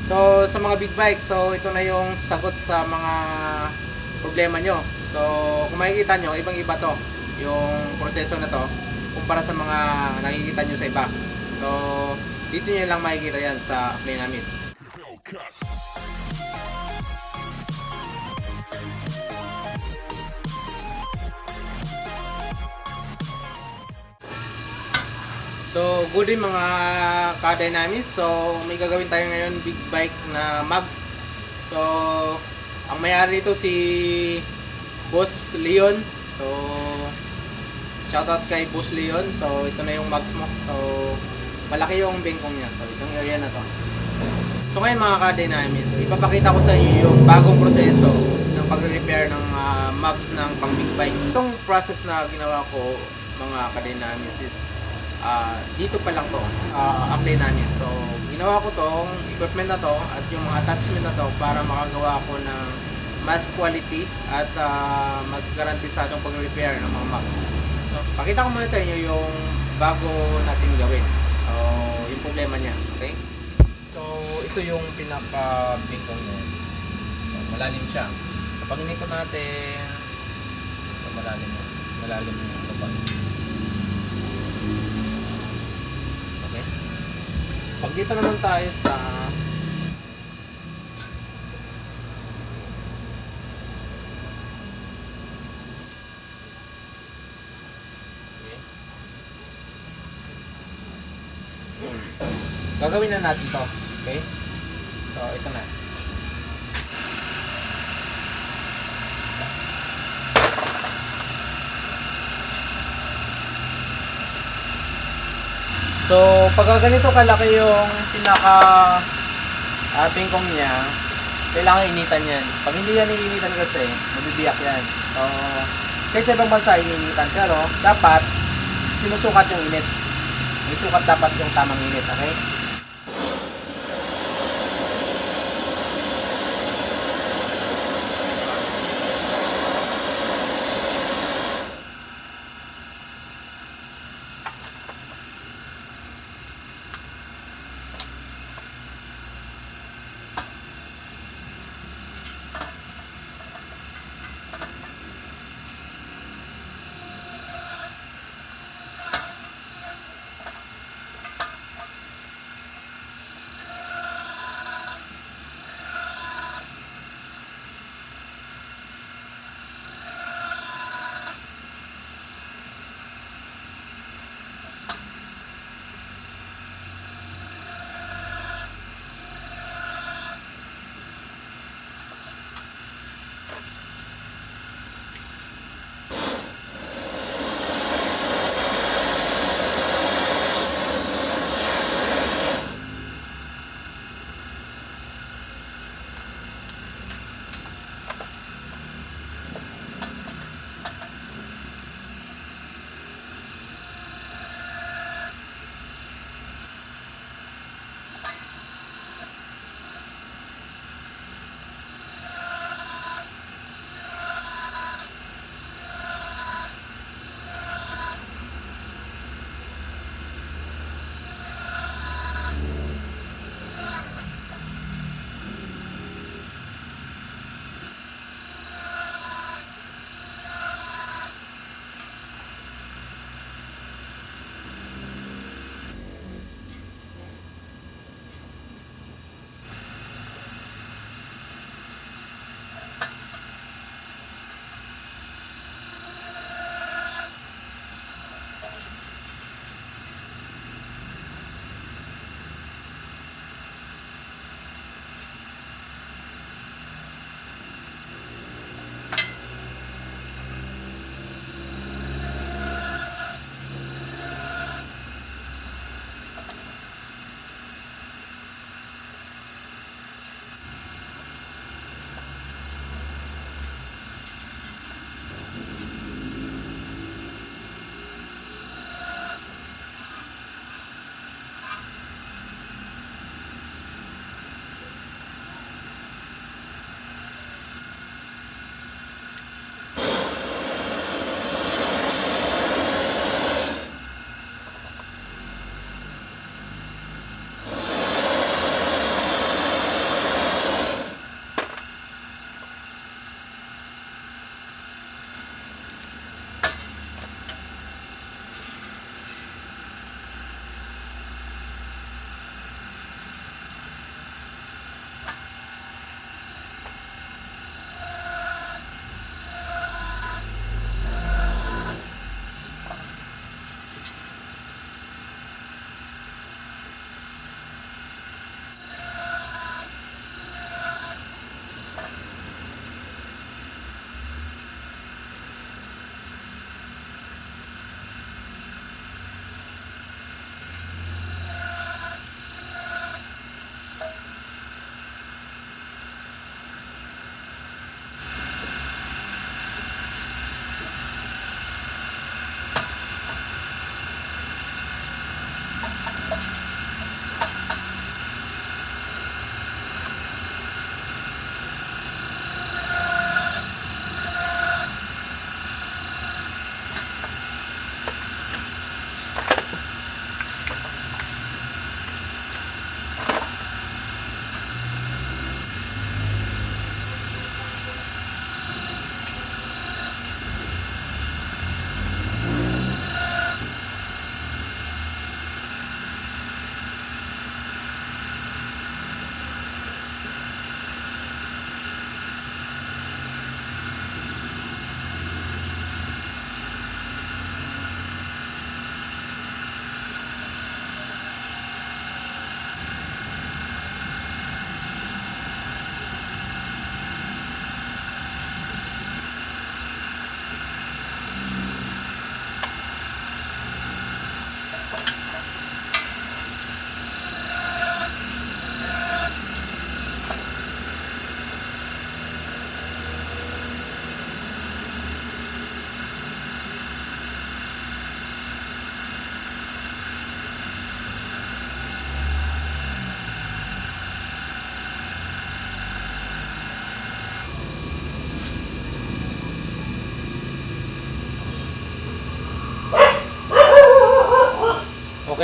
So, sa mga big bike, so ito na yung sagot sa mga problema nyo. So, kung makikita nyo, ibang-iba to. Yung proseso na to, kumpara sa mga nakikita nyo sa iba. So, dito nyo lang makikita yan sa Dynamis. So, good din mga ka-Dynamis. So, may gagawin tayo ngayon big bike na mags. So, ang may-ari nito si Boss Leon. So, shoutout kay Boss Leon. So, ito na yung mags mo. So, malaki yung bengkong niya. So, itong area na to. So, ngayon mga ka-Dynamis, ipapakita ko sa inyo yung bagong proseso ng pagre-repair ng mags ng pang big bike. Itong process na ginawa ko mga ka-Dynamis is dito pa lang to, apply namin. So, ginawa ko tong equipment na to at yung mga attachment na to para makagawa ko ng mas quality at mas garantisadong pag-repair ng mga Mac. So, pakita ko muna sa inyo yung bago natin gawin. So, yung problema niya, okay? So, ito yung pinaka-bingkong niya. So, malalim siya. Kapag inikot natin, so, malalim yung lubang. Pag dito naman tayo sa gagawin na natin to, okay? So, ito na. So, pag ganito kalaki yung pinaka bingkong niya, kailangan initan yan. Pag hindi yan initan kasi, mabibiyak yan. So, kahit sa ibang bansa iniinitan, pero dapat sinusukat yung init. May sukat dapat yung tamang init, okay?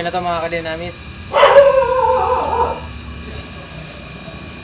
Okay na to mga ka-dynamis.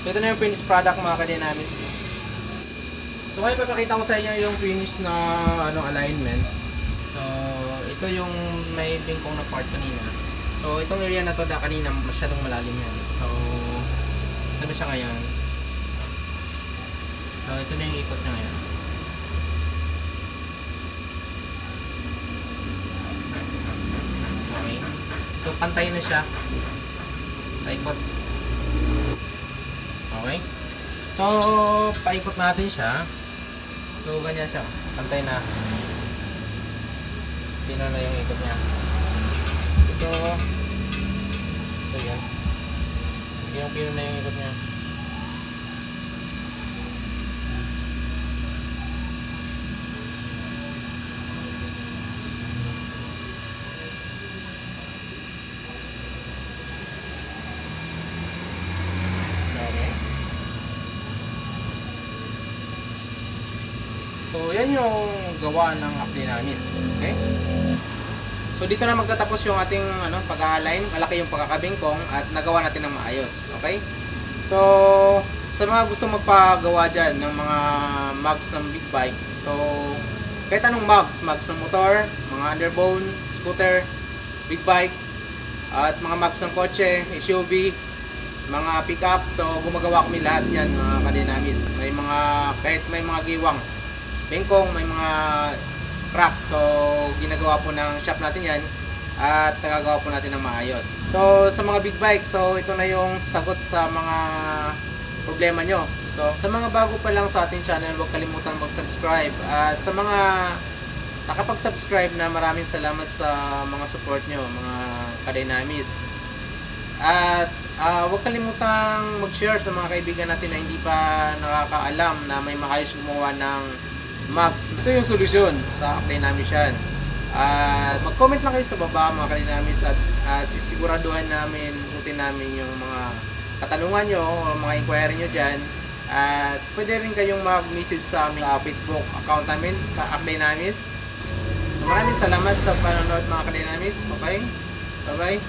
So ito na yung finished product mga ka-dynamis. So ngayon papakita ko sa inyo yung finished na alignment. So ito yung may bingkong na part kanina. So itong area na to kanina masyadong malalim yan. So ito na siya ngayon. So ito na yung ikot niya ngayon. Okay. So pantay na siya. Paikot. Okay. So paikot natin siya. So ganyan siya. Pantay na. Pino na yung ikot niya. Ito. So yan. Pino na yung ikot niya. So, yan yung gawa ng Dynamis. Okay? So, dito na magtatapos yung ating pag-align. Malaki yung pagkakabingkong at nagawa natin ng maayos. Okay? So, sa mga gusto magpagawa dyan ng mga mugs ng big bike. So, kahit anong mugs ng motor, mga underbone, scooter, big bike, at mga mugs ng kotse, SUV, mga pick-up. So, gumagawa kami lahat yan mga ka-Dynamis. Kahit may mga giwang bengkong, may mga crack. So, ginagawa po ng shop natin yan at nagagawa po natin ng maayos. So, sa mga big bike, so ito na yung sagot sa mga problema nyo. So, sa mga bago pa lang sa ating channel, huwag kalimutang mag-subscribe. At sa mga nakapag-subscribe na, maraming salamat sa mga support nyo, mga ka-Dynamis. At huwag kalimutang mag-share sa mga kaibigan natin na hindi pa nakakaalam na may maayos gumawa ng mugs. Ito yung solusyon sa Dynamis yan. Mag-comment lang kayo sa baba mga ka-Dynamis at sisiguraduhan namin, utin namin yung mga katanungan nyo o mga inquiry nyo dyan. At pwede rin kayong mag-message sa aming Facebook account namin sa Dynamis. So, maraming salamat sa panonood mga ka-Dynamis. Okay? Bye bye.